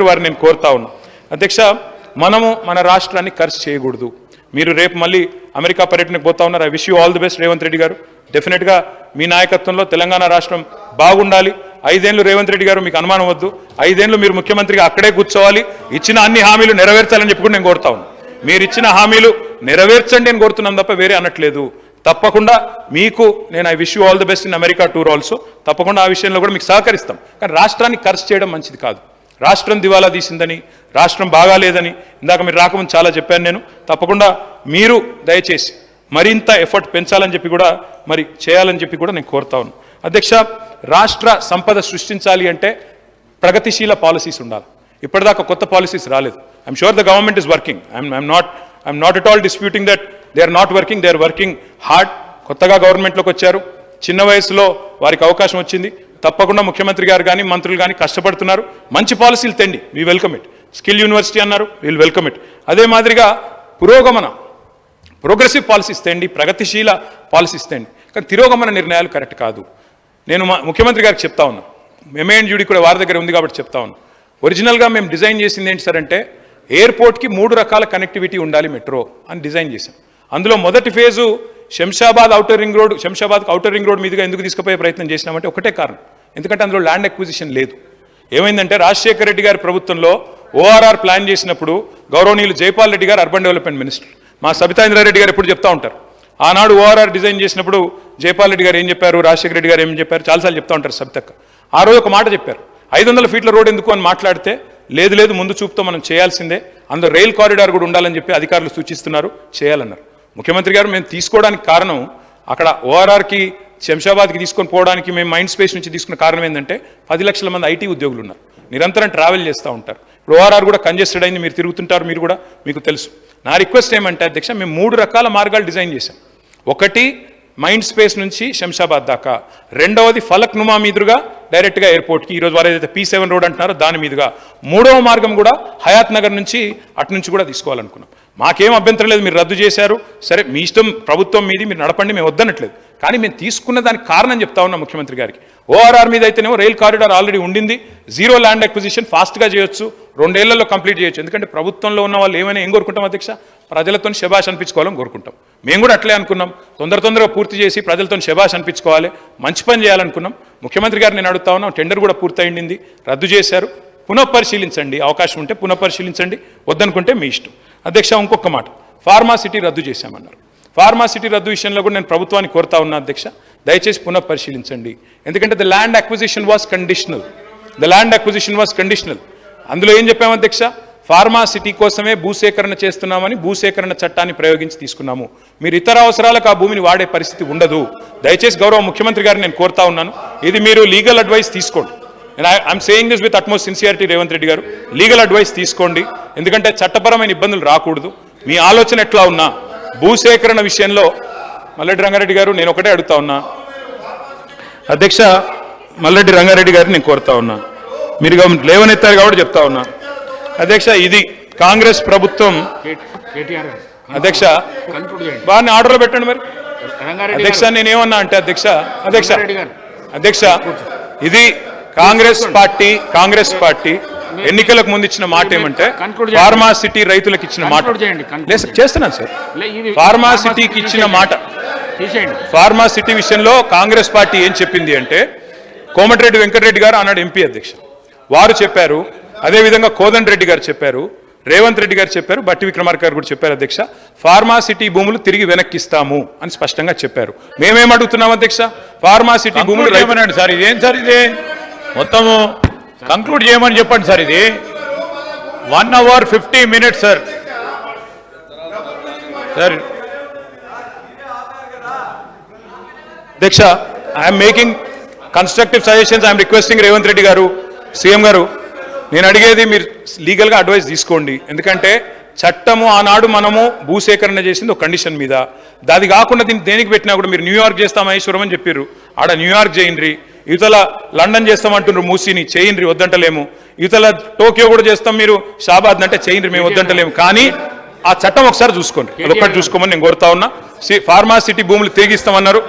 వారిని నేను కోరుతా ఉన్నా. అధ్యక్ష, మనము మన రాష్ట్రాన్ని ఖర్చు చేయకూడదు. మీరు రేపు మళ్ళీ అమెరికా పర్యటనకు పోతా ఉన్నారు. I wish you all the best Revanth Reddy గారు. డెఫినెట్గా మీ నాయకత్వంలో తెలంగాణ రాష్ట్రం బాగుండాలి. 5 ఏళ్ళు రేవంత్ రెడ్డి గారు, మీకు అనుమానం వద్దు, 5 ఏళ్ళు మీరు ముఖ్యమంత్రిగా అక్కడే కూర్చోవాలి. ఇచ్చిన అన్ని హామీలు నెరవేర్చాలని చెప్పి కూడా నేను కోరుతా ఉన్నాను. మీరు ఇచ్చిన హామీలు నెరవేర్చండి అని కోరుతున్నాను తప్ప వేరే అనట్లేదు. తప్పకుండా మీకు నేను I wish you all the best in America tour also. తప్పకుండా ఆ విషయంలో కూడా మీకు సహకరిస్తాం. కానీ రాష్ట్రాన్ని ఖర్చు చేయడం మంచిది కాదు. రాష్ట్రం దివాలా తీసిందని, రాష్ట్రం బాగాలేదని ఇందాక మీరు రాకముందు చాలా చెప్పాను నేను. తప్పకుండా మీరు దయచేసి మరింత ఎఫర్ట్ పెంచాలని చెప్పి కూడా మరి చేయాలని చెప్పి కూడా నేను కోరుతా ఉన్నాను. అధ్యక్ష, రాష్ట్ర సంపద సృష్టించాలి అంటే ప్రగతిశీల పాలసీస్ ఉండాలి. ఇప్పటిదాకా కొత్త పాలసీస్ రాలేదు. I'm sure the government is working. I'm not at all disputing that they are not working, they are working hard. కొత్తగా గవర్నమెంట్లోకి వచ్చారు, చిన్న వయసులో వారికి అవకాశం వచ్చింది. తప్పకుండా ముఖ్యమంత్రి గారు కానీ మంత్రులు కానీ కష్టపడుతున్నారు. మంచి పాలసీలు తెండి, we welcome it. Skill university అన్నారు, వీల్ వెల్కమ్ ఇట్. అదే మాదిరిగా ప్రోగ్రెసివ్ పాలసీస్ తెండి, ప్రగతిశీల పాలసీస్ తెండి. కానీ తిరోగమన నిర్ణయాలు కరెక్ట్ కాదు. నేను ముఖ్యమంత్రి గారికి చెప్తా ఉన్నా, ఎంఏఎన్యూడి కూడా వారి దగ్గర ఉంది కాబట్టి చెప్తా ఉన్నా. ఒరిజినల్గా మేము డిజైన్ చేసింది ఏంటి సార్ అంటే, ఎయిర్పోర్ట్కి 3 రకాల కనెక్టివిటీ ఉండాలి మెట్రో అని డిజైన్ చేశాం. అందులో మొదటి phase Shamshabad outer ring road, శంషాబాద్కి ఔటర్ రింగ్ రోడ్ మీదుగా ఎందుకు తీసుకుపోయే ప్రయత్నం చేసినామంటే ఒకటే కారణం, ఎందుకంటే అందులో ల్యాండ్ అక్విజిషన్ లేదు. ఏమైందంటే రాజశేఖర రెడ్డి గారి ప్రభుత్వంలో ఓఆర్ఆర్ ప్లాన్ చేసినప్పుడు గౌరవనీయులు జైపాల్ రెడ్డి గారు అర్బన్ డెవలప్మెంట్ మినిస్టర్, మా సబితాంద్రారెడ్డి గారు ఎప్పుడు చెప్తా ఉంటారు, ఆనాడు ఓఆర్ఆర్ డిజైన్ చేసినప్పుడు జైపాల్ రెడ్డి గారు ఏం చెప్పారు, రాజశేఖర రెడ్డి గారు ఏం చెప్పారు, చాలాసార్లు చెప్తా ఉంటారు సబితక్క. ఆ రోజు ఒక మాట చెప్పారు, 500 ఫీట్ల రోడ్ ఎందుకు అని మాట్లాడితే, లేదు ముందు చూపుతో మనం చేయాల్సిందే, అందులో రైల్ కారిడార్ కూడా ఉండాలని చెప్పి అధికారులు సూచిస్తున్నారు, చేయాలన్నారు. ముఖ్యమంత్రి గారు మేము తీసుకోవడానికి కారణం, అక్కడ ఓఆర్ఆర్కి శంషాబాద్కి తీసుకొని పోవడానికి మేము మైండ్ స్పేస్ నుంచి తీసుకున్న కారణం ఏంటంటే 10 లక్షల మంది ఐటీ ఉద్యోగులు ఉన్నారు, నిరంతరం ట్రావెల్ చేస్తూ ఉంటారు. ఇప్పుడు ఓఆర్ఆర్ కూడా కంజెస్టెడ్ అయింది, మీరు తిరుగుతుంటారు, మీరు కూడా మీకు తెలుసు. నా రిక్వెస్ట్ ఏమంటే అధ్యక్ష, మేము 3 రకాల మార్గాలు డిజైన్ చేశాం. ఒకటి మైండ్ స్పేస్ నుంచి శంషాబాద్ దాకా, రెండవది ఫలక్ నుమా మీదుగా డైరెక్ట్గా ఎయిర్పోర్ట్కి, ఈరోజు వారు ఏదైతే P7 రోడ్ అంటున్నారో దాని మీదుగా, 3వ మార్గం కూడా హయాత్ నగర్ నుంచి అటు నుంచి కూడా తీసుకోవాలనుకున్నాం. మాకేం అభ్యంతరం లేదు, మీరు రద్దు చేశారు, సరే మీ ఇష్టం, ప్రభుత్వం మీది, మీరు నడపండి, మేము వద్దనట్లేదు. కానీ మేము తీసుకున్న దానికి కారణం చెప్తా ఉన్నాం ముఖ్యమంత్రి గారికి. ఓఆర్ఆర్ మీద అయితేనేమో రైల్ కారిడార్ ఆల్రెడీ ఉండింది, 0 ల్యాండ్ అక్విజిషన్ ఫాస్ట్గా చేయొచ్చు, 2 ఏళ్లలో కంప్లీట్ చేయొచ్చు. ఎందుకంటే ప్రభుత్వంలో ఉన్న వాళ్ళు ఏమైనా ఏం కోరుకుంటాం అధ్యక్ష, ప్రజలతో శబాష్ అనిపించుకోవాలని కోరుకుంటాం. మేము కూడా అట్లే అనుకున్నాం, తొందరగా పూర్తి చేసి ప్రజలతో శబాష్ అనిపించుకోవాలి, మంచి పని చేయాలనుకున్నాం. ముఖ్యమంత్రి గారు నేను అడుగుతా ఉన్నాం, టెండర్ కూడా పూర్తయింది, రద్దు చేశారు, పునఃపరిశీలించండి, అవకాశం ఉంటే పునఃపరిశీలించండి, వద్దనుకుంటే మీ ఇష్టం. అధ్యక్ష, ఇంకొక మాట, ఫార్మాసిటీ రద్దు చేశామన్నారు. ఫార్మాసిటీ రద్దు విషయంలో కూడా నేను ప్రభుత్వాన్ని కోరుతా ఉన్నా అధ్యక్ష, దయచేసి పునఃపరిశీలించండి. ఎందుకంటే the land acquisition was conditional. అందులో ఏం చెప్పాము అధ్యక్ష, ఫార్మాసిటీ కోసమే భూసేకరణ చేస్తున్నామని భూసేకరణ చట్టాన్ని ప్రయోగించి తీసుకున్నాము. మీరు ఇతర అవసరాలకు ఆ భూమిని వాడే పరిస్థితి ఉండదు. దయచేసి గౌరవ ముఖ్యమంత్రి గారిని నేను కోరుతా ఉన్నాను, ఇది మీరు లీగల్ అడ్వైస్ తీసుకోండి. I'm saying this with utmost sincerity Revanth Reddy గారు, లీగల్ అడ్వైస్ తీసుకోండి. ఎందుకంటే చట్టపరమైన ఇబ్బందులు రాకూడదు. మీ ఆలోచన ఎట్లా ఉన్నా భూసేకరణ విషయంలో మల్లెడ్డి రంగారెడ్డి గారు, నేను ఒకటే అడుగుతా ఉన్నా అధ్యక్ష, మల్లెడ్డి రంగారెడ్డి గారిని నేను కోరుతా ఉన్నా, మీరు లేవనెత్తారు కాబట్టి చెప్తా ఉన్నా అధ్యక్ష, ఇది కాంగ్రెస్ ప్రభుత్వం. అధ్యక్ష, వారిని ఆర్డర్లో పెట్టండి మరి. అధ్యక్ష, నేనేమన్నా అంటే అధ్యక్ష ఇది కాంగ్రెస్ పార్టీ ఎన్నికలకు ముందు ఇచ్చిన మాట ఏమంటే, ఫార్మాసిటీ రైతులకు ఇచ్చిన మాట చేస్తున్నాను సార్. ఫార్మాసిటీకి ఇచ్చిన మాట, ఫార్మాసిటీ విషయంలో కాంగ్రెస్ పార్టీ ఏం చెప్పింది అంటే, కోమటిరెడ్డి వెంకటరెడ్డి గారు ఆనాడు ఎంపీ అధ్యక్ష, వారు చెప్పారు, అదేవిధంగా కోదండ రెడ్డి గారు చెప్పారు, రేవంత్ రెడ్డి గారు చెప్పారు, బట్టి విక్రమార్క గారు కూడా చెప్పారు అధ్యక్ష, ఫార్మాసిటీ భూములు తిరిగి వెనక్కిస్తాము అని స్పష్టంగా చెప్పారు. మేమేం అడుగుతున్నాం అధ్యక్ష, ఫార్మాసిటీ భూములు రైతునండి సార్. ఇదేం సార్, ఇదే మొత్తము కంక్లూడ్ చేయమని చెప్పండి సార్. ఇది 1 hour 50 minutes సార్. అధ్యక్ష, I'm making constructive suggestions. I'm requesting Revanth Reddy గారు, సీఎం గారు, నేను అడిగేది మీరు లీగల్గా అడ్వైస్ తీసుకోండి. ఎందుకంటే చట్టము ఆనాడు మనము భూసేకరణ చేసింది ఒక కండిషన్ మీద, అది కాకుండా దీన్ని దేనికి పెట్టినా కూడా మీరు న్యూయార్క్ చేస్తాం మహేశ్వరం అని చెప్పారు, ఆడ న్యూయార్క్ చేయండి, యువతల లండన్ చేస్తామంటున్నారు, మూసీని చేయండి, వద్దంటలేము, యువతల టోక్యో కూడా చేస్తాం, మీరు షాబాద్ అంటే చేయండి, మేము వద్దంటలేము. కానీ ఆ చట్టం ఒకసారి చూసుకోండి, అదొక్కటి చూసుకోమని నేను కోరుతా ఉన్నా. ఫార్మాసిటీ భూములు తిరిగిస్తామన్నారు,